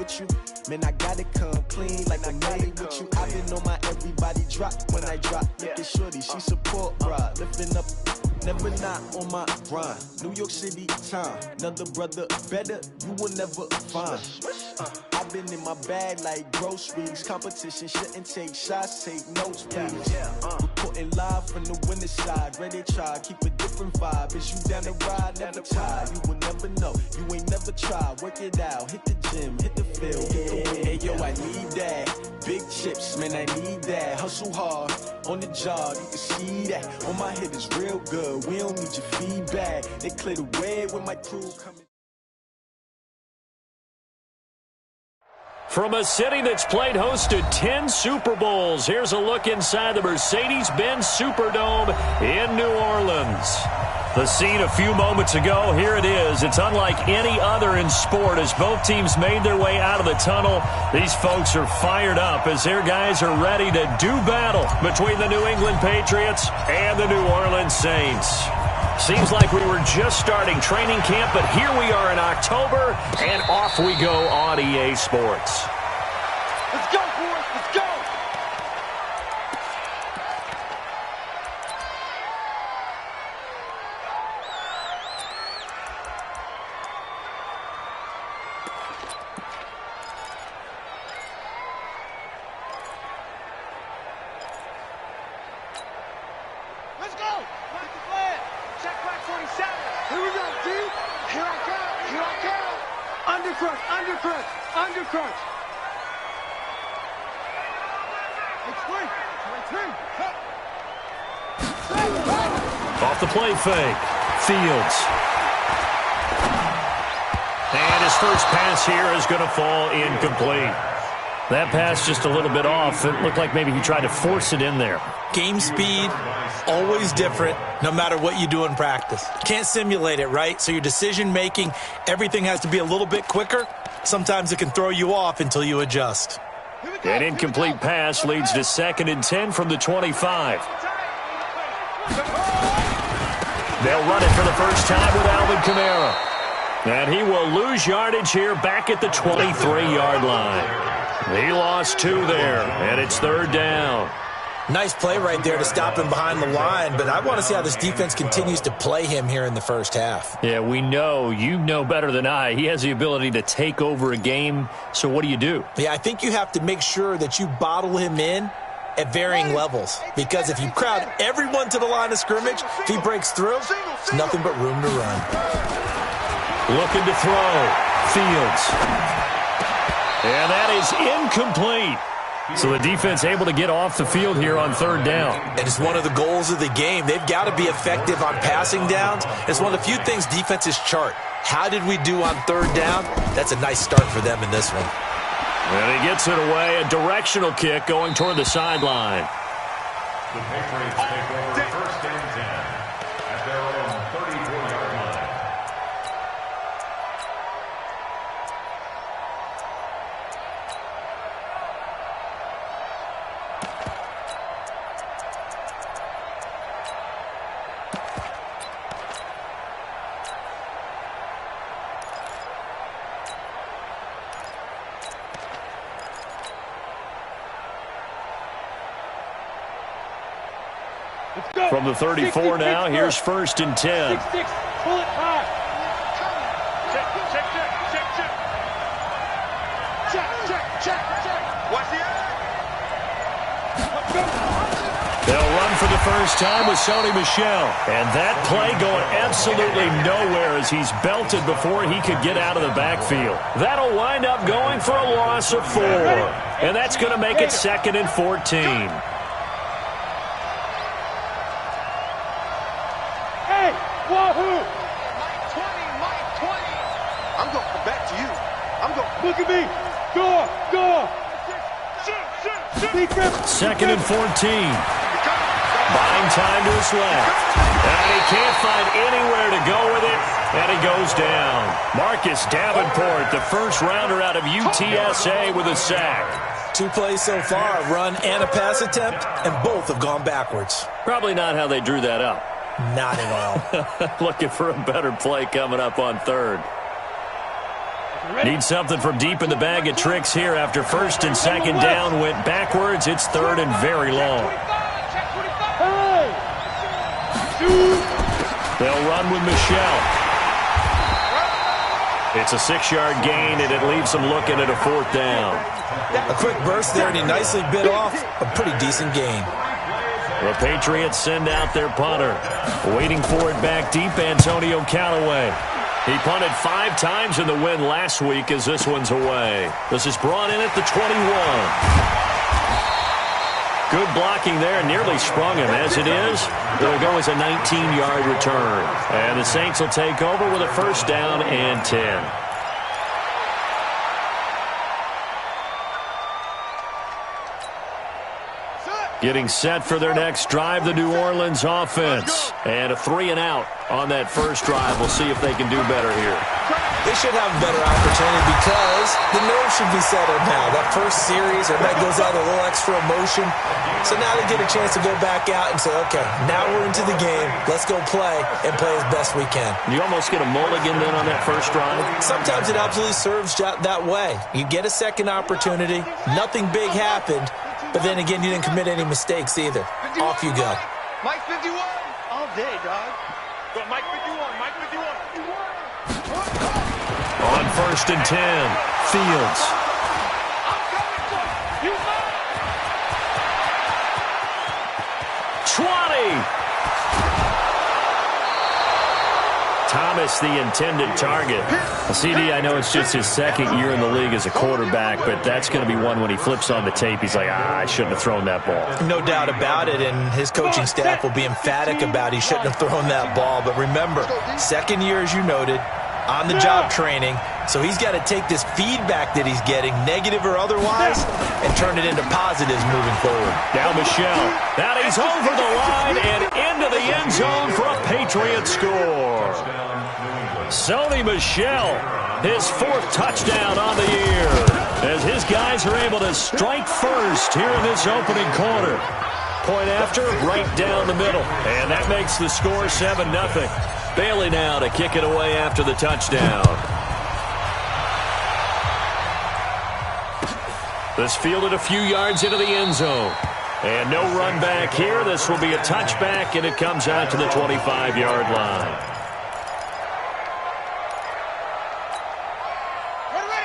with you. Man, I gotta come clean like I'm made with you. I've been on my everybody drop when I drop. Look at shorty, she support ride. Lifting up, never not on my grind. New York City time, another brother better, you will never find. I've been in my bag like groceries. Competition shouldn't take shots, take notes, please. Reporting live from the winning side. Ready to try, keep a different vibe. Is you down the ride, never tired. You will never know, you ain't never tried. Work it out, hit the gym, hit the field, hit the win. Hey yo, I need that. Big chips, man, I need that. Hustle hard, on the job, you can see that. On my head is real good, we don't need your feedback. They clear the way when my crew coming. From a city that's played host to 10 Super Bowls, here's a look inside the Mercedes-Benz Superdome in New Orleans. The scene a few moments ago, here it is. It's unlike any other in sport as both teams made their way out of the tunnel. These folks are fired up as their guys are ready to do battle between the New England Patriots and the New Orleans Saints. Seems like we were just starting training camp, but here we are in October, and off we go on EA Sports. Let's go, boys. Let's go. Let's go. Back to flag. Check back 47. Here we go, D. Here I come. Here I come. Undercrunch. Undercrunch. Undercrunch. Off the play fake. Fields. And his first pass here is going to fall incomplete. That pass just a little bit off. It looked like maybe he tried to force it in there. Game speed, always different, no matter what you do in practice. Can't simulate it, right? So your decision-making, everything has to be a little bit quicker. Sometimes it can throw you off until you adjust. An incomplete pass leads to 2nd and 10 from the 25. They'll run it for the first time with Alvin Kamara. And he will lose yardage here back at the 23-yard line. He lost 2 there, and it's 3rd down. Nice play right there to stop him behind the line, but I want to see how this defense continues to play him here in the first half. Yeah, we know. You know better than I. He has the ability to take over a game, so what do? Yeah, I think you have to make sure that you bottle him in at varying levels, because if you crowd everyone to the line of scrimmage, if he breaks through, it's nothing but room to run. Looking to throw. Fields. And that is incomplete. So the defense able to get off the field here on 3rd down. And it's one of the goals of the game. They've got to be effective on passing downs. It's one of the few things defenses chart. How did we do on 3rd down? That's a nice start for them in this one. And he gets it away. A directional kick going toward the sideline. The Patriots take over 1st and 10 at their own 34-yard line. From the 34 now, here's 1st and 10. 6-6. Pull it high. Check, check, check, check, check. Check, check, check, check. Watch the eye. They'll run for the first time with Sony Michel. And that play going absolutely nowhere as he's belted before he could get out of the backfield. That'll wind up going for a loss of 4. And that's going to make it 2nd and 14. Wahoo! Mike 20, Mike 20. I'm going to come back to you. I'm going to look at me. Go, go. 2nd and 14. Buying time to his left. And he can't find anywhere to go with it. And he goes down. Marcus Davenport, the first rounder out of UTSA with a sack. 2 plays so far, a run and a pass attempt, and both have gone backwards. Probably not how they drew that up. Not at all. Looking for a better play coming up on 3rd. Need something from deep in the bag of tricks here after first and second down went backwards. It's third and very long. They'll run with Michelle. It's a 6-yard gain, and it leaves them looking at a fourth down. A quick burst there, and he nicely bit off a pretty decent gain. The Patriots send out their punter. Waiting for it back deep, Antonio Callaway. He punted 5 times in the win last week as this one's away. This is brought in at the 21. Good blocking there, nearly sprung him. As it is, it'll go as a 19-yard return. And the Saints will take over with a first down and 10. Getting set for their next drive, the New Orleans offense. And a 3-and-out on that first drive. We'll see if they can do better here. They should have a better opportunity because the nerves should be settled now. That first series, everybody goes out a little extra emotion. So now they get a chance to go back out and say, okay, now we're into the game. Let's go play and play as best we can. You almost get a mulligan then on that first drive? Sometimes it absolutely serves that way. You get a second opportunity. Nothing big happened. But then again, you didn't commit any mistakes either. 51. Off you go. Mike 51. All day, dog. Go, Mike 51. Mike 51. On first and 10, Fields. I'm coming for you. 20. Thomas, the intended target. CD, I know it's just his second year in the league as a quarterback, but that's going to be one when he flips on the tape. He's like, I shouldn't have thrown that ball. No doubt about it, and his coaching staff will be emphatic about he shouldn't have thrown that ball. But remember, second year, as you noted, on-the-job training, so he's got to take this feedback that he's getting, negative or otherwise, and turn it into positives moving forward. Now Michelle. Now he's over the line and into the end zone for a Patriot score. Sony Michel, his 4th touchdown on the year, as his guys are able to strike first here in this opening quarter. Point after, right down the middle, and that makes the score 7-0. Bailey now to kick it away after the touchdown. This fielded a few yards into the end zone. And no run back here. This will be a touchback, and it comes out to the 25-yard line.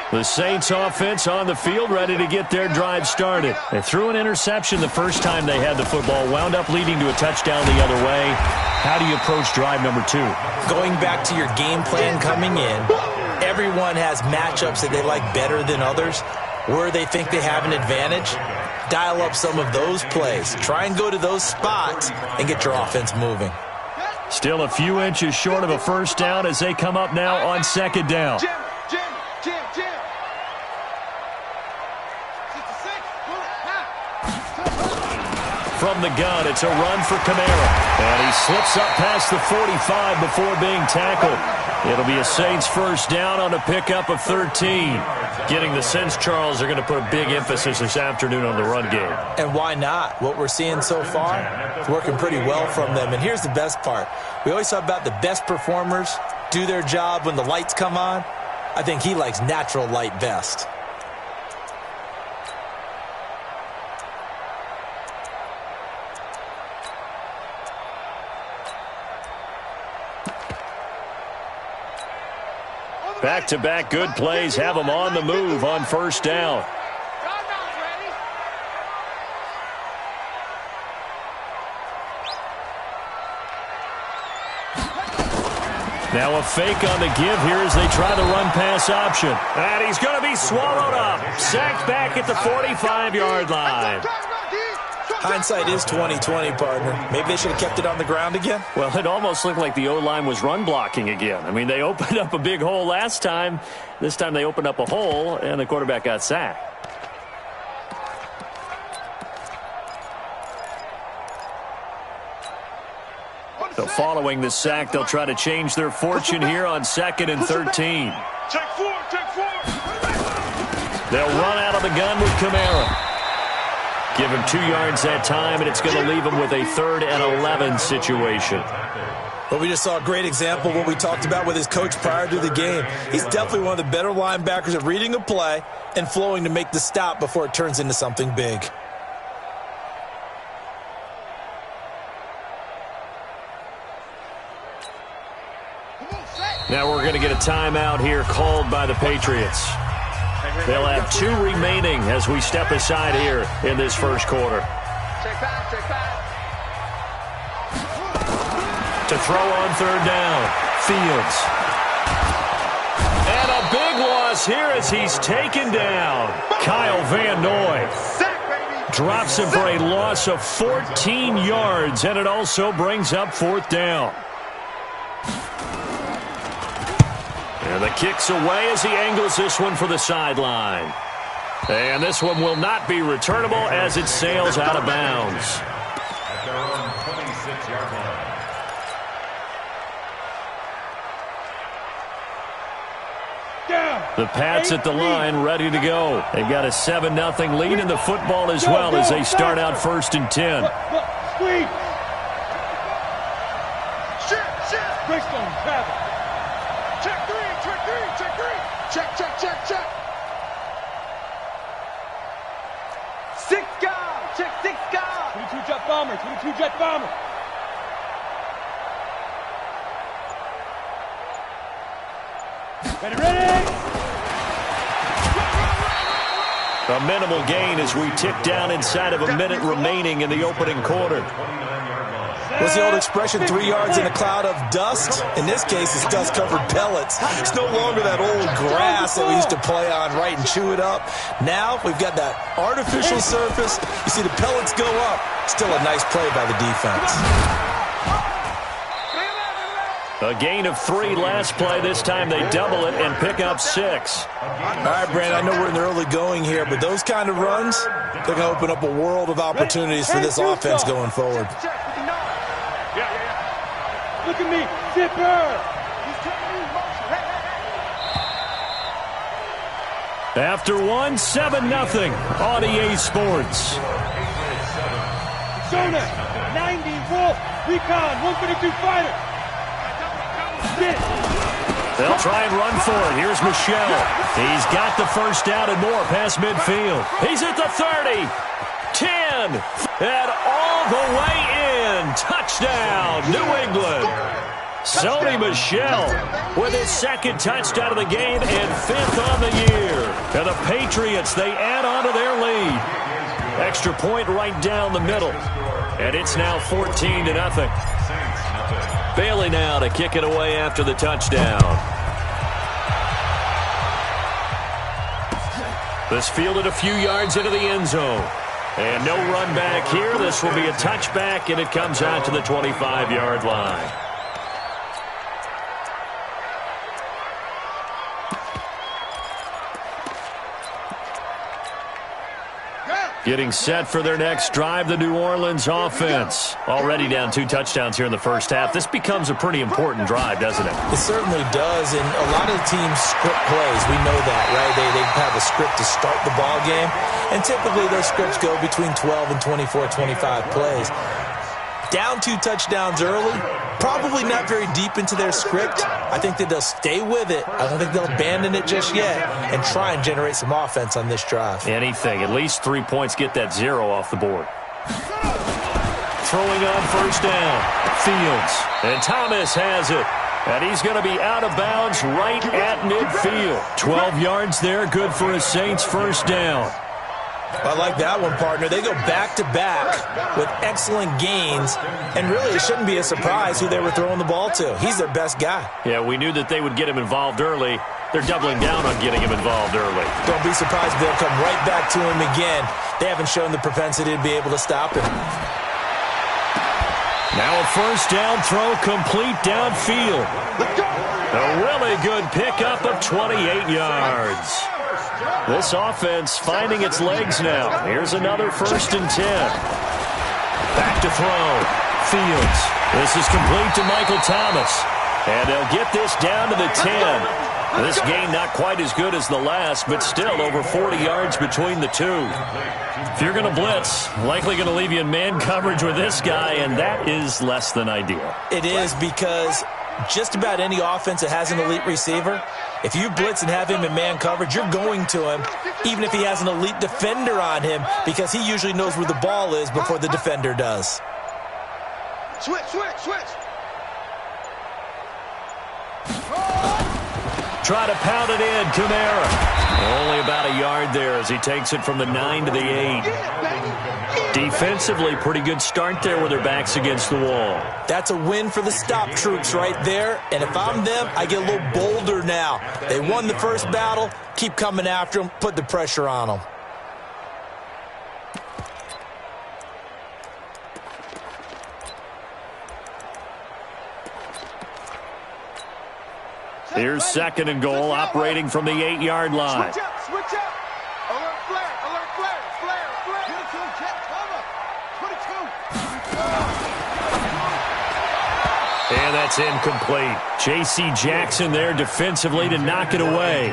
The Saints offense on the field, ready to get their drive started. They threw an interception the first time they had the football, wound up leading to a touchdown the other way. How do you approach drive number 2? Going back to your game plan coming in, everyone has matchups that they like better than others, where they think they have an advantage. Dial up some of those plays. Try and go to those spots and get your offense moving. Still a few inches short of a first down as they come up now on second down. Jim. From the gun, it's a run for Kamara. And he slips up past the 45 before being tackled. It'll be a Saints first down on a pickup of 13. Getting the sense, Charles, they're going to put a big emphasis this afternoon on the run game. And why not? What we're seeing so far is working pretty well from them. And here's the best part. We always talk about the best performers do their job when the lights come on. I think he likes natural light best. Back-to-back good plays have them on the move on first down. Now a fake on the give here as they try the run-pass option. And he's going to be swallowed up. Sacked back at the 45-yard line. Hindsight is 20/20, partner. Maybe they should have kept it on the ground again. Well, it almost looked like the O-line was run blocking again. I mean, they opened up a big hole last time. This time they opened up a hole, and the quarterback got sacked. So following the sack, they'll try to change their fortune here on 2nd and 13. Check 4. They'll run out of the gun with Kamara. Give him 2 yards that time, and it's going to leave him with a 3rd and 11 situation. Well, we just saw a great example of what we talked about with his coach prior to the game. He's definitely one of the better linebackers at reading a play and flowing to make the stop before it turns into something big. Now we're going to get a timeout here called by the Patriots. They'll have 2 remaining as we step aside here in this first quarter. Check back, check back. To throw on 3rd down, Fields. And a big loss here as he's taken down. Kyle Van Noy drops him for a loss of 14 yards, and it also brings up 4th down. And the kick's away as he angles this one for the sideline. And this one will not be returnable as it sails out of bounds. At their own 26-yard line. The Pats at the line, ready to go. They've got a 7-0 lead in the football as well as they start out 1st and 10. Squeeze. Shit. Bristol, travel. Check 3. Check. 6 guard. Check 6 guard. 22 jet bomber. Ready. A minimal gain as we tick down inside of a minute remaining in the opening quarter. What's the old expression, 3 yards in a cloud of dust? In this case, it's dust-covered pellets. It's no longer that old grass that we used to play on, right, and chew it up. Now we've got that artificial surface. You see the pellets go up. Still a nice play by the defense. A gain of 3 last play. This time they double it and pick up 6. All right, Brandon, I know we're in the early going here, but those kind of runs, they're going to open up a world of opportunities for this offense going forward. Look at me, zipper. After 1, 7-0 on EA Sports. Zona, 90 Wolf, recon, 132 fighter. They'll try and run for it. Here's Michelle. He's got the 1st down and more past midfield. He's at the 30, 10, and all the way in. Touchdown, New England. Sony Michel with his 2nd touchdown of the game and 5th on the year. And the Patriots, they add on to their lead. Extra point right down the middle. And it's now 14-0. Bailey now to kick it away after the touchdown. This fielded a few yards into the end zone. And no run back here. This will be a touchback, and it comes out to the 25-yard line. Getting set for their next drive, the New Orleans offense. Already down 2 touchdowns here in the first half. This becomes a pretty important drive, doesn't it? It certainly does, and a lot of the teams script plays. We know that, right? They have a script to start the ball game, and typically those scripts go between 12 and 24, 25 plays. Down 2 touchdowns early, probably not very deep into their script. I think that they'll stay with it. I don't think they'll abandon it just yet and try and generate some offense on this drive. Anything. At least 3 points. Get that 0 off the board. Throwing on 1st down. Fields. And Thomas has it. And he's going to be out of bounds right at midfield. 12 yards there. Good for a Saints 1st down. I like that one, partner. They go back-to-back with excellent gains, and really it shouldn't be a surprise who they were throwing the ball to. He's their best guy. Yeah, we knew that they would get him involved early. They're doubling down on getting him involved early. Don't be surprised if they'll come right back to him again. They haven't shown the propensity to be able to stop him. Now a 1st down throw complete downfield. A really good pickup of 28 yards. This offense finding its legs now. Here's another 1st and 10. Back to throw. Fields. This is complete to Michael Thomas. And they'll get this down to the 10. This game not quite as good as the last, but still over 40 yards between the two. If you're going to blitz, likely going to leave you in man coverage with this guy, and that is less than ideal. It is, because just about any offense that has an elite receiver, if you blitz and have him in man coverage, you're going to him, even if he has an elite defender on him, because he usually knows where the ball is before the defender does. Switch. Try to pound it in, Kamara. Only about a yard there as he takes it from the 9 to the 8. Defensively, pretty good start there with their backs against the wall. That's a win for the stop troops right there, and if I'm them, I get a little bolder now. They won the first battle, keep coming after them, put the pressure on them. Here's 2nd and goal, operating from the 8-yard line. Switch up. Alert flare. Get it to him, Jet. Cover. 22. And that's incomplete. J.C. Jackson there defensively to knock it away.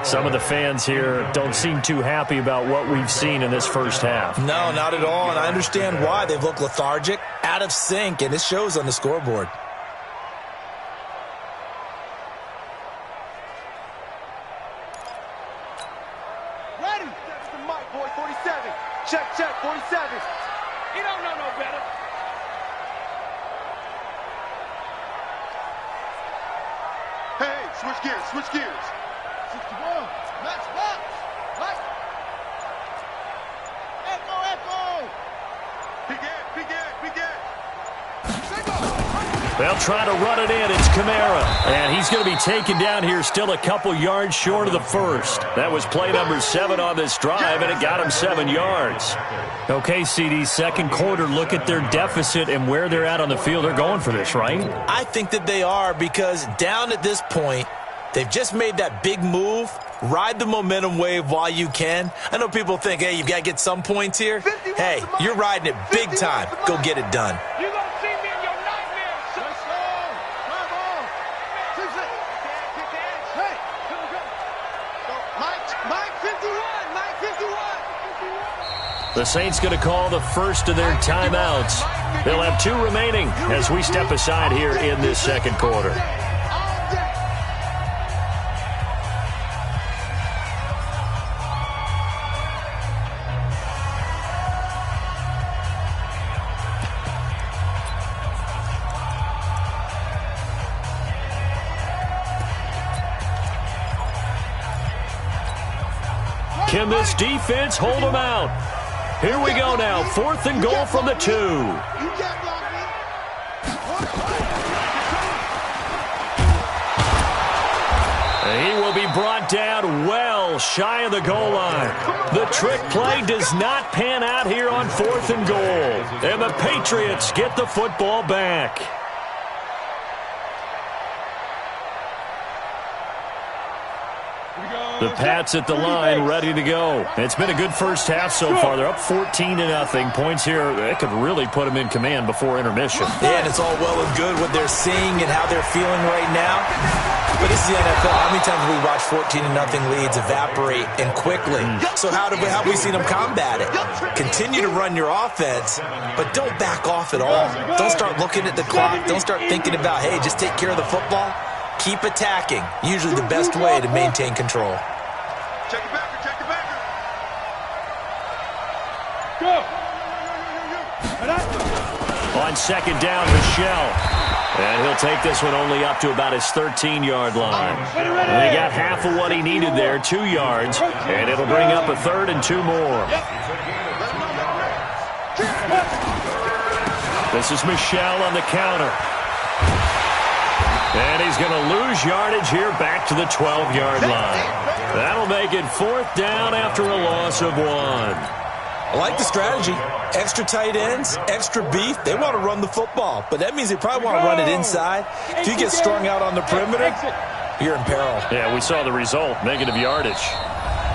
Some of the fans here don't seem too happy about what we've seen in this first half. No, not at all, and I understand why. They've looked lethargic, out of sync, and it shows on the scoreboard. Check, 47. You don't know no better. Hey, switch gears. 61. Match box. Right. Echo. Begin. They'll try to run it in. It's Kamara. And he's going to be taken down here still a couple yards short of the first. That was play number 7 on this drive, and it got him 7 yards. Okay, CD, second quarter, look at their deficit and where they're at on the field. They're going for this, right? I think that they are, because down at this point, they've just made that big move. Ride the momentum wave while you can. I know people think, hey, you've got to get some points here. Hey, you're riding it big time. Go get it done. You're going to see me in your nightmares. Hey, Mike 51. The Saints going to call the first of their timeouts. They'll have 2 remaining as we step aside here in this second quarter. Can this defense hold them out? Here we go now. 4th and goal from the 2. He will be brought down well shy of the goal line. The trick play does not pan out here on 4th and goal. And the Patriots get the football back. The Pats at the line, ready to go. It's been a good first half so far. They're up 14-0. Points here, that could really put them in command before intermission. Yeah, and it's all well and good what they're seeing and how they're feeling right now. But this is the NFL. How many times have we watched 14-0 leads evaporate and quickly? So how have we seen them combat it? Continue to run your offense, but don't back off at all. Don't start looking at the clock. Don't start thinking about, hey, just take care of the football. Keep attacking. Usually the best way to maintain control. Check the backer. Go. On second down, Michelle. And he'll take this one only up to about his 13-yard line. And he got half of what he needed there, 2 yards. And it'll bring up a 3rd and 2 more. This is Michelle on the counter. And he's going to lose yardage here back to the 12-yard line. That'll make it 4th down after a loss of 1. I like the strategy. Extra tight ends, extra beef. They want to run the football, but that means they probably want to run it inside. If you get strung out on the perimeter, you're in peril. Yeah, we saw the result, negative yardage.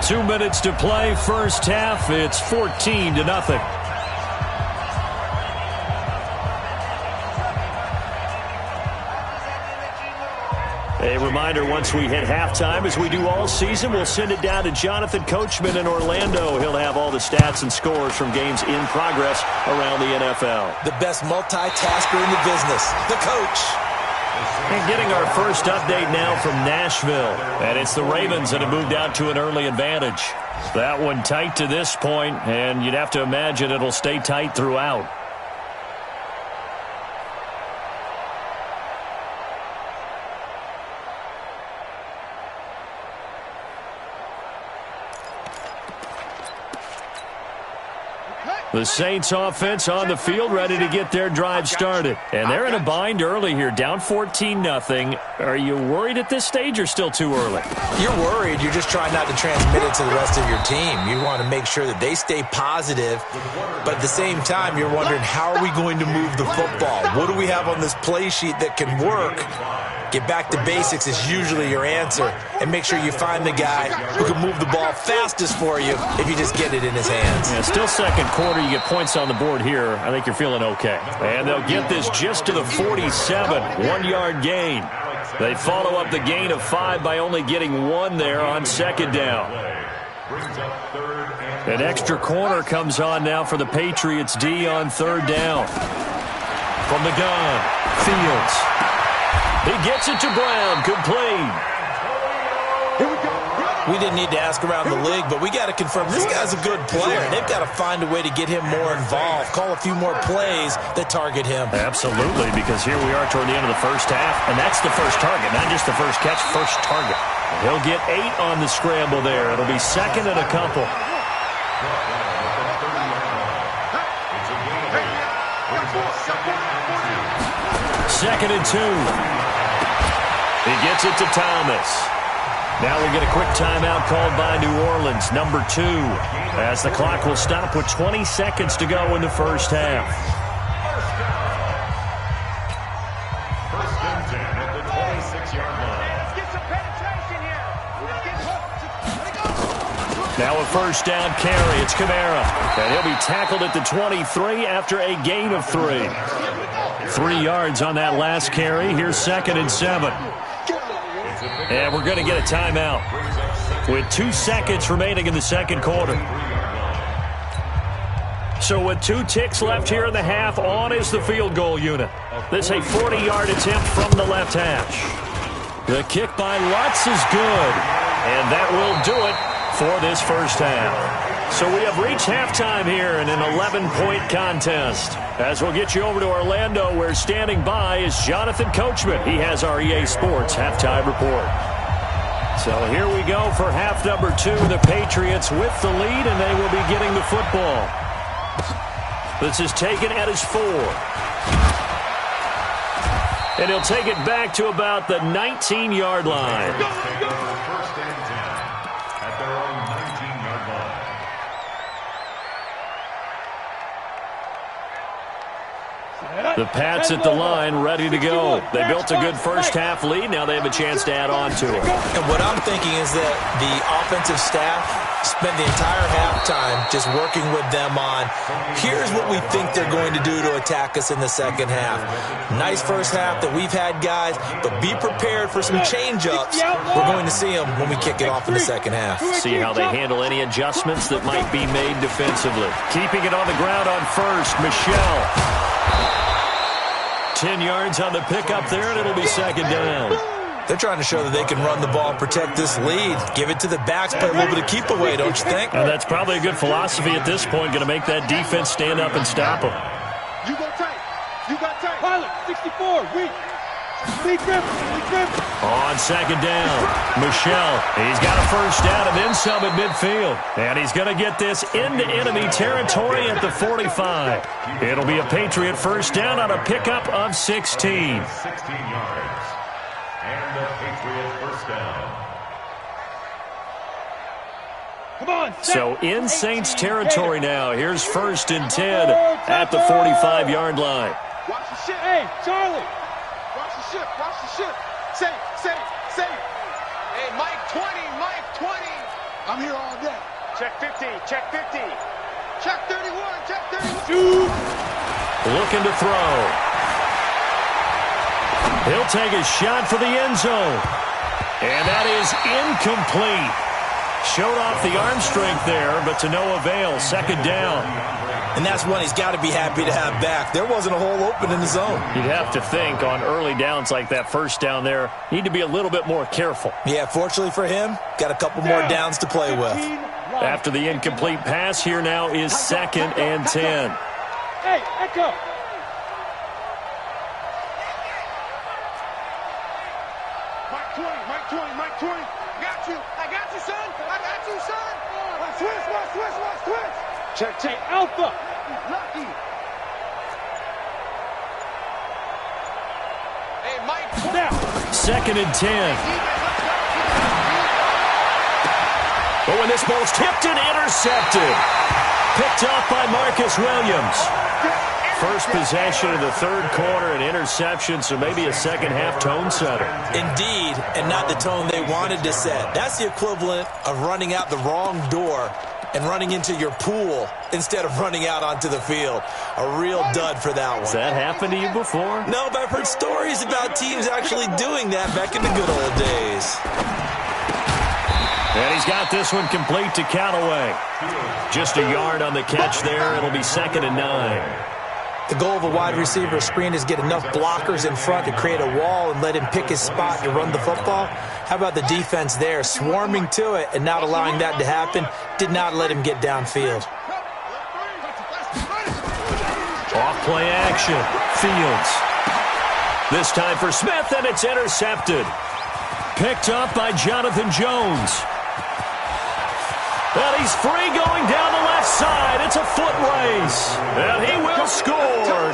2 minutes to play, first half. It's 14-0. A reminder reminder, once we hit halftime, as we do all season, we'll send it down to Jonathan Coachman in Orlando. He'll have all the stats and scores from games in progress around the NFL. The best multitasker in the business, the coach. And getting our first update now from Nashville. And it's the Ravens that have moved out to an early advantage. That one tight to this point, and you'd have to imagine it'll stay tight throughout. The Saints offense on the field, ready to get their drive started. And they're in a bind early here, down 14-0. Are you worried at this stage or still too early? You're worried. You're just trying not to transmit it to the rest of your team. You want to make sure that they stay positive. But at the same time, you're wondering, how are we going to move the football? What do we have on this play sheet that can work? Get back to basics is usually your answer. And make sure you find the guy who can move the ball fastest for you if you just get it in his hands. Yeah, still second quarter. You get points on the board here. I think you're feeling okay. And they'll get this just to the 47. 1-yard gain. They follow up the gain of 5 by only getting 1 there on second down. An extra corner comes on now for the Patriots D on third down. From the gun, Fields. He gets it to Brown, complete. We didn't need to ask around the league, but we got to confirm this guy's a good player. They've got to find a way to get him more involved, call a few more plays that target him. Absolutely, because here we are toward the end of the first half, and that's the first target, not just the first catch, first target. He'll get 8 on the scramble there. It'll be second and a couple. Second and 2. He gets it to Thomas. Now we get a quick timeout called by New Orleans, number 2, as the clock will stop with 20 seconds to go in the first half. First and 10 at the 26-yard line. Let's get some penetration here. Let's get Now a first down carry. It's Kamara. And he'll be tackled at the 23 after a gain of 3. 3 yards on that last carry. Here's second and 7. And we're going to get a timeout with 2 seconds remaining in the second quarter. So with 2 ticks left here in the half, on is the field goal unit. This is a 40-yard attempt from the left hash. The kick by Lutz is good. And that will do it for this first half. So we have reached halftime here in an 11-point contest. As we'll get you over to Orlando, where standing by is Jonathan Coachman. He has our EA Sports halftime report. So here we go for half number 2. The Patriots with the lead, and they will be getting the football. This is taken at his 4. And he'll take it back to about the 19-yard line. First and 10 at their own 19-yard line. The Pats at the line, ready to go. They built a good first-half lead. Now they have a chance to add on to it. And what I'm thinking is that the offensive staff spent the entire halftime just working with them on, here's what we think they're going to do to attack us in the second half. Nice first half that we've had, guys, but be prepared for some change-ups. We're going to see them when we kick it off in the second half. See how they handle any adjustments that might be made defensively. Keeping it on the ground on first, Michel. 10 yards on the pickup there, and it'll be second down. They're trying to show that they can run the ball and protect this lead. Give it to the backs, play a little bit of keep away, don't you think? And that's probably a good philosophy at this point, going to make that defense stand up and stop them. You go tight. You got tight. Pilot, 64, weak. Lead grip. On second down, Michel. He's got a first down and then some at midfield. And he's going to get this into enemy territory at the 45. It'll be a Patriot first down on a pickup of 16. 16 yards. And the Patriot first down. Come on. So in Saints territory now. Here's first and 10 at the 45-yard line. Watch the shit. Hey, Charlie. Watch the ship. Watch the ship. Safe. Hey, Mike 20. I'm here all day. Check 50. Check 31. Shoot. Looking to throw. He'll take a shot for the end zone. And that is incomplete. Showed off the arm strength there, but to no avail. Second down. And that's one he's got to be happy to have back. There wasn't a hole open in the zone. You'd have to think on early downs like that first down there, need to be a little bit more careful. Yeah, fortunately for him, got a couple more downs to play with. After the incomplete pass, here now is 2nd and 10. Hey, Echo. Mike 20, Mike 20, Mike 20. Got you. I got you, son. I got you, son. Switch. Check. Hey, Alpha. Lucky. Hey, Mike. Now. 2nd and 10. But when this ball's tipped and intercepted. Picked off by Marcus Williams. First possession of the third quarter, an interception, so maybe a second-half tone setter. Indeed, and not the tone they wanted to set. That's the equivalent of running out the wrong door and running into your pool instead of running out onto the field. A real dud for that one. Has that happened to you before? No, but I've heard stories about teams actually doing that back in the good old days. And he's got this one complete to Callaway. Just a yard on the catch there. It'll be 2nd and 9. The goal of a wide receiver screen is get enough blockers in front to create a wall and let him pick his spot to run the football. How about the defense there, swarming to it and not allowing that to happen? Did not let him get downfield. Off play action. Fields. This time for Smith, and it's intercepted. Picked up by Jonathan Jones. And he's free going down the left side. It's a foot race. And he will score.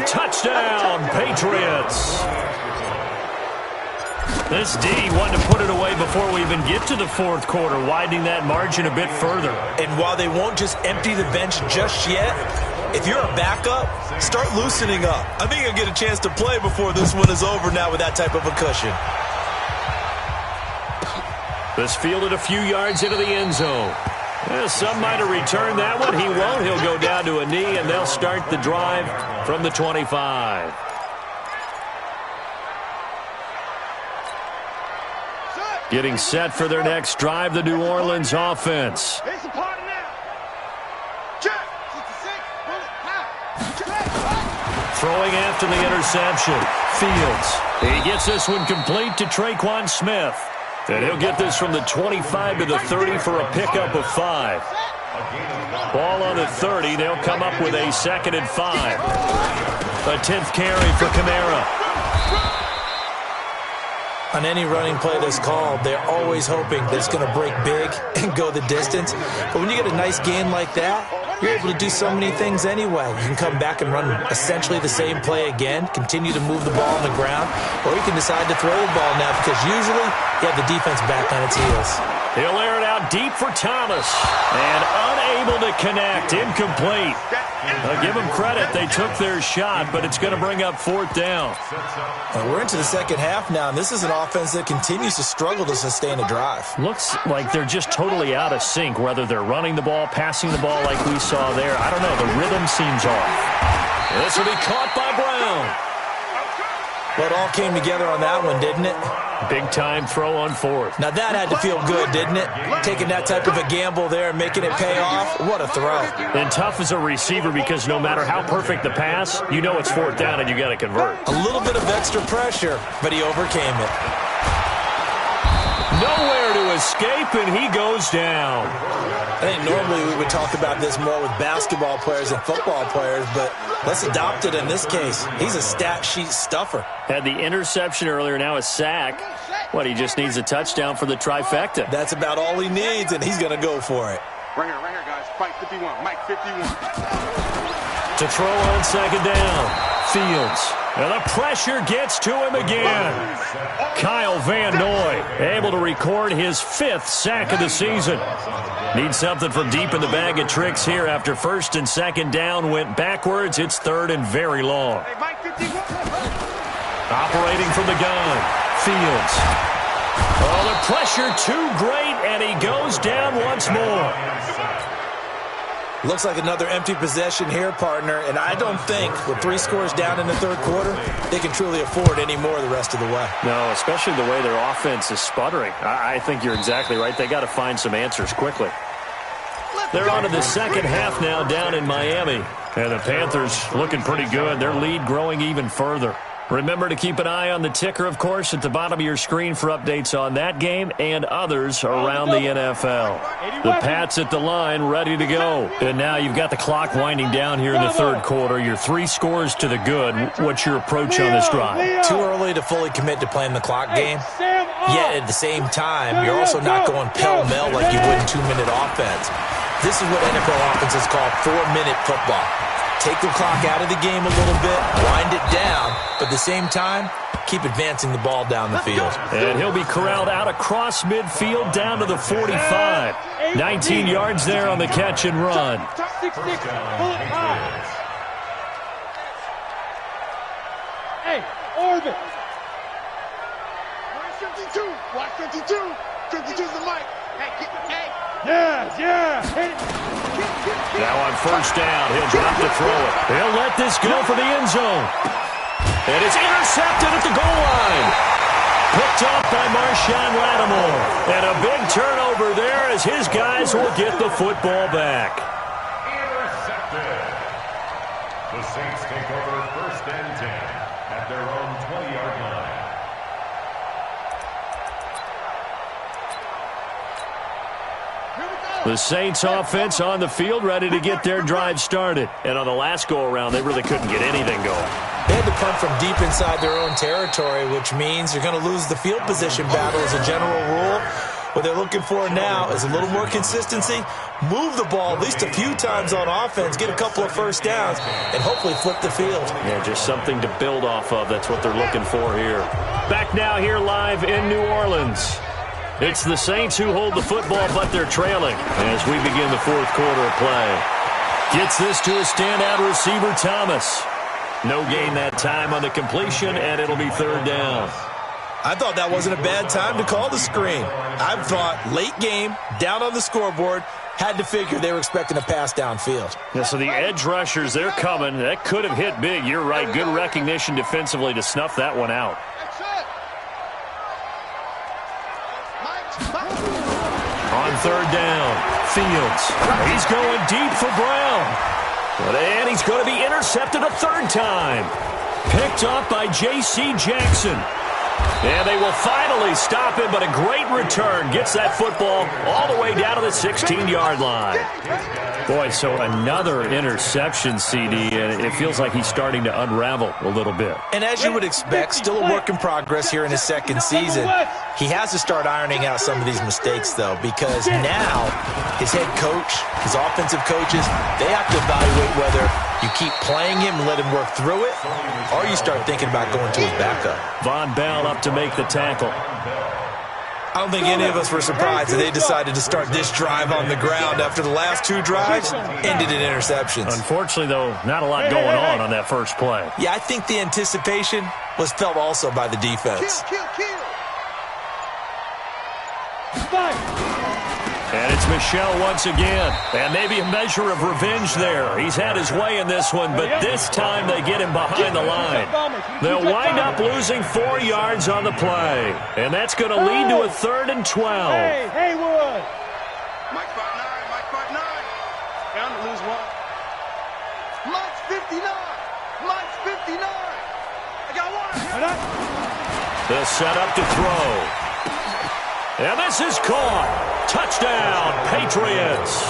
Touchdown, Patriots. This D wanted to put it away before we even get to the fourth quarter, widening that margin a bit further. And while they won't just empty the bench just yet, if you're a backup, start loosening up. I think you'll get a chance to play before this one is over now with that type of a cushion. This fielded a few yards into the end zone. Some might have returned that one. He won't. He'll go down to a knee, and they'll start the drive from the 25. Getting set for their next drive, the New Orleans offense. Throwing after the interception. Fields. He gets this one complete to Traquan Smith. And he'll get this from the 25 to the 30 for a pickup of 5. Ball on the 30. They'll come up with a 2nd and 5. A 10th carry for Kamara. On any running play that's called, they're always hoping that it's going to break big and go the distance. But when you get a nice gain like that, you're able to do so many things anyway. You can come back and run essentially the same play again, continue to move the ball on the ground, or you can decide to throw the ball now because usually you have the defense back on its heels. He'll air it out deep for Thomas. And unable to connect. Incomplete. I'll give them credit. They took their shot, but it's going to bring up 4th down. And we're into the second half now, and this is an offense that continues to struggle to sustain a drive. Looks like they're just totally out of sync, whether they're running the ball, passing the ball like we saw there. I don't know. The rhythm seems off. This will be caught by Brown. Well, it all came together on that one, didn't it? Big-time throw on 4th. Now, that had to feel good, didn't it? Taking that type of a gamble there and making it pay off. What a throw. And tough as a receiver because no matter how perfect the pass, you know it's 4th down and you got to convert. A little bit of extra pressure, but he overcame it. Nowhere to escape, and he goes down. I think normally we would talk about this more with basketball players and football players, but let's adopt it in this case. He's a stat sheet stuffer. Had the interception earlier, now a sack. What, he just needs a touchdown for the trifecta. That's about all he needs, and he's going to go for it. Right here, guys. Fight 51. Mike 51. To throw on 2nd down. Fields. And the pressure gets to him again. Kyle Van Noy able to record his 5th sack of the season. Needs something from deep in the bag of tricks here after 1st and 2nd down went backwards. It's 3rd and very long. Operating from the gun. Fields. Oh, the pressure too great, and he goes down once more. Looks like another empty possession here, partner, and I don't think with 3 scores down in the third quarter, they can truly afford any more the rest of the way. No, especially the way their offense is sputtering. I think you're exactly right. They got to find some answers quickly. They're on to the second half now down in Miami. And the Panthers looking pretty good. Their lead growing even further. Remember to keep an eye on the ticker, of course, at the bottom of your screen for updates on that game and others around the NFL. The Pats at the line, ready to go. And now you've got the clock winding down here in the third quarter. You're 3 scores to the good. What's your approach on this drive? Too early to fully commit to playing the clock game. Yet at the same time, you're also not going pell-mell like you would in 2-minute offense. This is what NFL offenses call 4-minute football. Take the clock out of the game a little bit, wind it down, but at the same time, keep advancing the ball down the field. And he'll be corralled out across midfield down to the 45. 19 yards there on the catch and run. Hey, orbit. 52. Watch 52. 52's the mic. Hey. Yeah. Hit it. Now on first down, he'll drop to throw it. He'll let this go for the end zone. And it's intercepted at the goal line. Picked up by Marshawn Lattimore. And a big turnover there as his guys will get the football back. Intercepted. The Saints take over first and 10 at their own 20-yard line. The Saints offense on the field, ready to get their drive started. And on the last go-around, they really couldn't get anything going. They had to punt from deep inside their own territory, which means you're going to lose the field position battle as a general rule. What they're looking for now is a little more consistency, move the ball at least a few times on offense, get a couple of first downs, and hopefully flip the field. Yeah, just something to build off of. That's what they're looking for here. Back now here live in New Orleans. It's the Saints who hold the football, but they're trailing as we begin the fourth quarter of play. Gets this to a standout receiver, Thomas. No gain that time on the completion, and it'll be third down. I thought that wasn't a bad time to call the screen. I thought late game, down on the scoreboard, had to figure they were expecting a pass downfield. Yeah, so the edge rushers, they're coming. That could have hit big. You're right. Good recognition defensively to snuff that one out. On third down, Fields. He's going deep for Brown. And he's going to be intercepted a third time. Picked up by J.C. Jackson. And they will finally stop him, but a great return. Gets that football all the way down to the 16-yard line. Boy, so another interception, CD, and it feels like he's starting to unravel a little bit. And as you would expect, still a work in progress here in his second season. He has to start ironing out some of these mistakes, though, because now his head coach, his offensive coaches, they have to evaluate whether you keep playing him and let him work through it, or you start thinking about going to his backup. Von Bell up to make the tackle. I don't think any of us were surprised that they decided to start this drive on the ground after the last 2 drives ended in interceptions. Unfortunately, though, not a lot going on that first play. Yeah, I think the anticipation was felt also by the defense. And it's Michel once again. And maybe a measure of revenge there. He's had his way in this one, but this time they get him behind the line. They'll wind up losing 4 yards on the play. And that's going to lead to a 3rd and 12. Hey, Wood. Mike 5'9", Bound to lose 1. Mike's 59. Mike's 59. I got 1. The setup to throw. And this is caught. Touchdown, Patriots.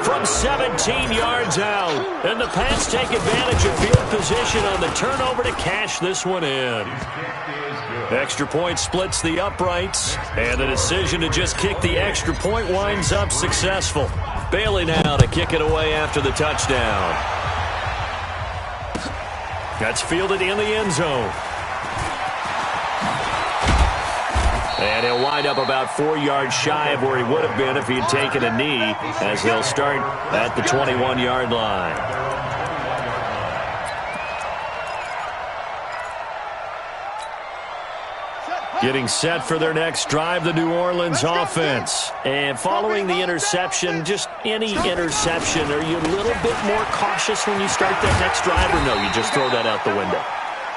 From 17 yards out. And the Pats take advantage of field position on the turnover to cash this one in. Extra point splits the uprights. And the decision to just kick the extra point winds up successful. Bailey now to kick it away after the touchdown. That's fielded in the end zone. And he'll wind up about 4 yards shy of where he would have been if he had taken a knee, as they'll start at the 21-yard line. Getting set for their next drive, the New Orleans offense. And following the interception, just any interception, are you a little bit more cautious when you start that next drive, or no, you just throw that out the window?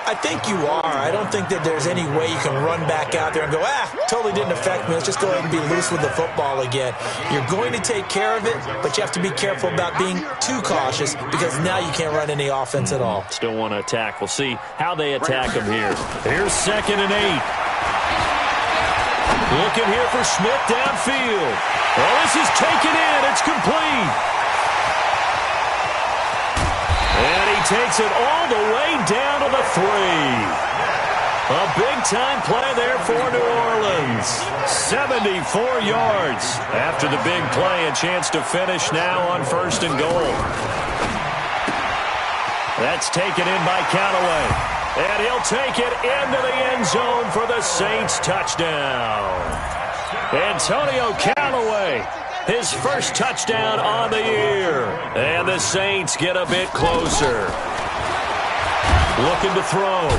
I think you are. I don't think that there's any way you can run back out there and go, totally didn't affect me. Let's just go ahead and be loose with the football again. You're going to take care of it, but you have to be careful about being too cautious because now you can't run any offense at all. Still want to attack. We'll see how they attack them here. Here's 2nd and 8. Looking here for Smith downfield. Oh, this is taken in. It's complete. And he takes it all the way down to the 3. A big-time play there for New Orleans. 74 yards. After the big play, a chance to finish now on 1st and goal. That's taken in by Callaway. And he'll take it into the end zone for the Saints touchdown. Antonio Callaway, his first touchdown on the year. And the Saints get a bit closer. Looking to throw.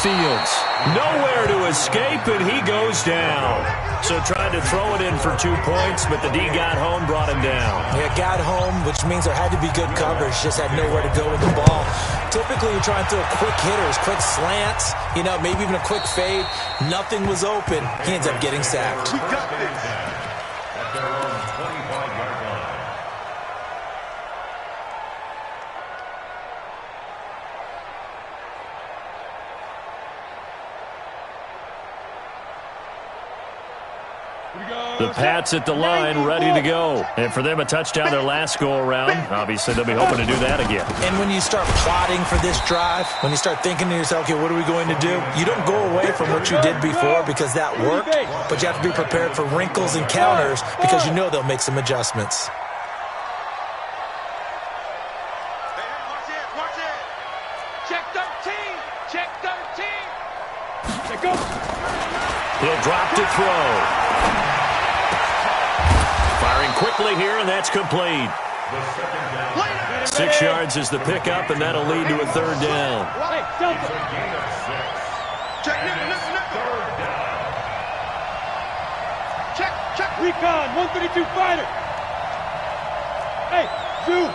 Fields. Nowhere to escape, and he goes down. So tried to throw it in for 2 points, but the D got home, brought him down. Yeah, got home, which means there had to be good coverage. Just had nowhere to go with the ball. Typically, you're trying to throw quick hitters, quick slants, maybe even a quick fade. Nothing was open. He ends up getting sacked. We got this. At their own 25-yard line. The Pats at the line, ready to go. And for them, a touchdown their last go-around. Obviously, they'll be hoping to do that again. And when you start plotting for this drive, when you start thinking to yourself, okay, what are we going to do? You don't go away from what you did before because that worked, but you have to be prepared for wrinkles and counters because you know they'll make some adjustments. Watch it. Check 13. Check 13. Let's go. He'll drop to throw. Firing quickly here, and that's complete. 6 yards is the pickup, and that'll lead to a 3rd down. Hey, Delta. Check, check. Recon, 132 fighter. Hey, Zoo.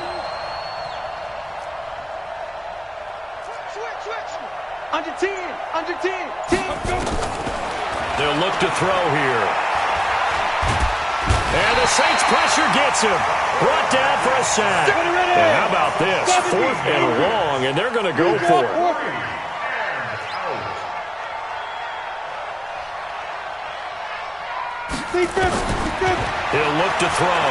Switch. Under 10. 10. They'll look to throw here. And the Saints pressure gets him. Brought down for a sack. And how about this? 4th and long, and they're going to go for it. He'll look to throw.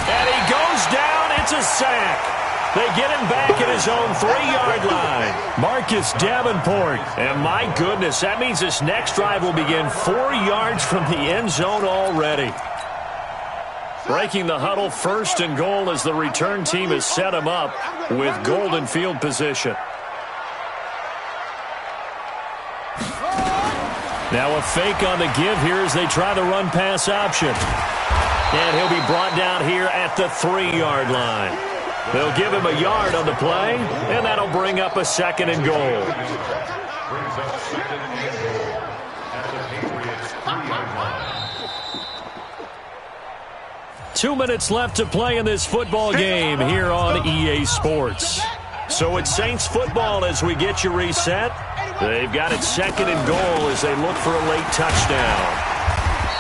And he goes down. It's a sack. They get him back at his own 3-yard line. Marcus Davenport. And my goodness, that means this next drive will begin 4 yards from the end zone already. Breaking the huddle, 1st and goal as the return team has set him up with golden field position. Now a fake on the give here as they try the run-pass option. And he'll be brought down here at the 3-yard line. They'll give him a yard on the play, and that'll bring up a 2nd and goal. Brings up 2nd and goal at the Patriots' 3-yard line. 2 minutes left to play in this football game here on EA Sports. So it's Saints football as we get you reset. They've got it 2nd and goal as they look for a late touchdown.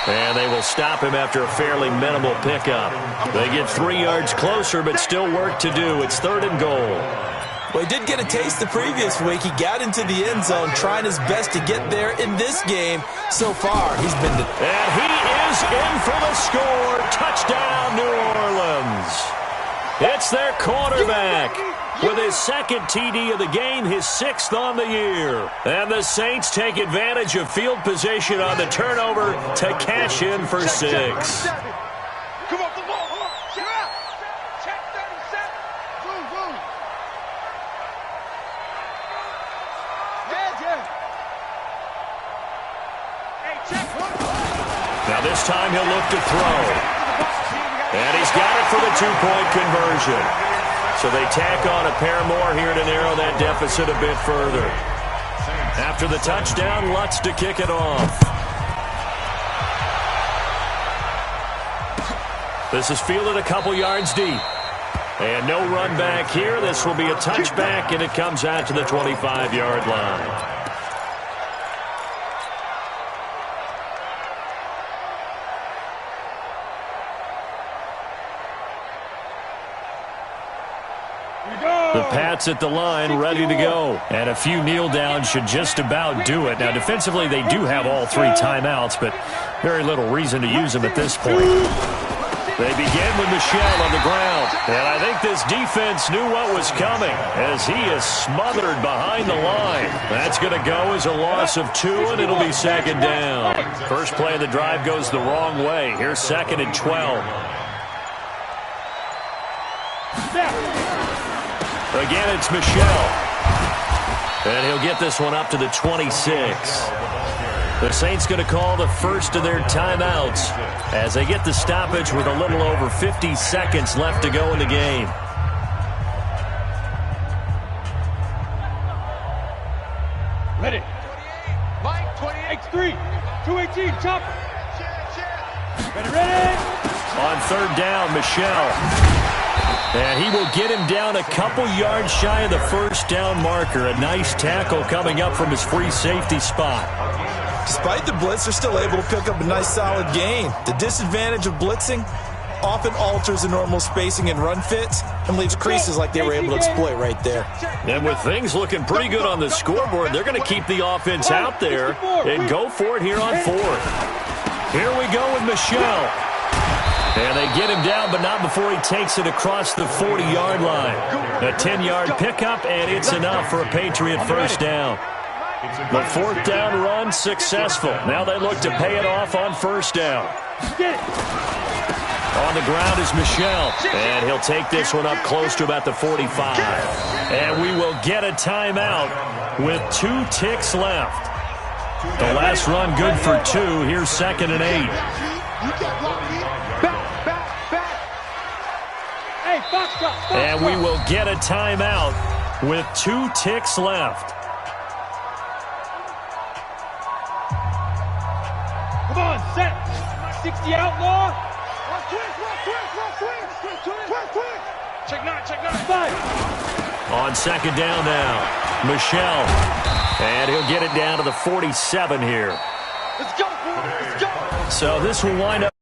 And they will stop him after a fairly minimal pickup. They get 3 yards closer, but still work to do. It's 3rd and goal. Well, he did get a taste the previous week. He got into the end zone, trying his best to get there in this game. So far, he's been... And he is in for the score. Touchdown, New Orleans. It's their quarterback with his 2nd TD of the game, his 6th on the year. And the Saints take advantage of field position on the turnover to cash in for 6. Come on, come on. Check 37. Boom. Hey, check 1. Now this time he'll look to throw. And he's got it for the 2-point conversion. So they tack on a pair more here to narrow that deficit a bit further. After the touchdown, Lutz to kick it off. This is fielded a couple yards deep. And no run back here. This will be a touchback, and it comes out to the 25-yard line. The Pats at the line, ready to go. And a few kneel downs should just about do it. Now, defensively, they do have all 3 timeouts, but very little reason to use them at this point. They begin with Michel on the ground. And I think this defense knew what was coming as he is smothered behind the line. That's going to go as a loss of 2, and it'll be second down. First play of the drive goes the wrong way. Here's 2nd and 12. Again, it's Michel. And he'll get this one up to the 26. The Saints going to call the first of their timeouts as they get the stoppage with a little over 50 seconds left to go in the game. Ready. Mike, 28-3. 218, chopper. Ready. On third down, Michel. And he will get him down a couple yards shy of the first down marker. A nice tackle coming up from his free safety spot. Despite the blitz, they're still able to pick up a nice solid gain. The disadvantage of blitzing often alters the normal spacing and run fits and leaves creases like they were able to exploit right there. And with things looking pretty good on the scoreboard, they're going to keep the offense out there and go for it here on 4th. Here we go with Michel. And they get him down, but not before he takes it across the 40-yard line. A 10-yard pickup, and it's enough for a Patriot first down. The 4th down run successful. Now they look to pay it off on first down. On the ground is Michel, and he'll take this one up close to about the 45. And we will get a timeout with 2 ticks left. The last run good for 2. Here's 2nd and 8. And we will get a timeout with 2 ticks left. Come on, set. 60 outlaw. Check 9. 5. On 2nd down now, Michel. And he'll get it down to the 47 here. Let's go. So this will wind up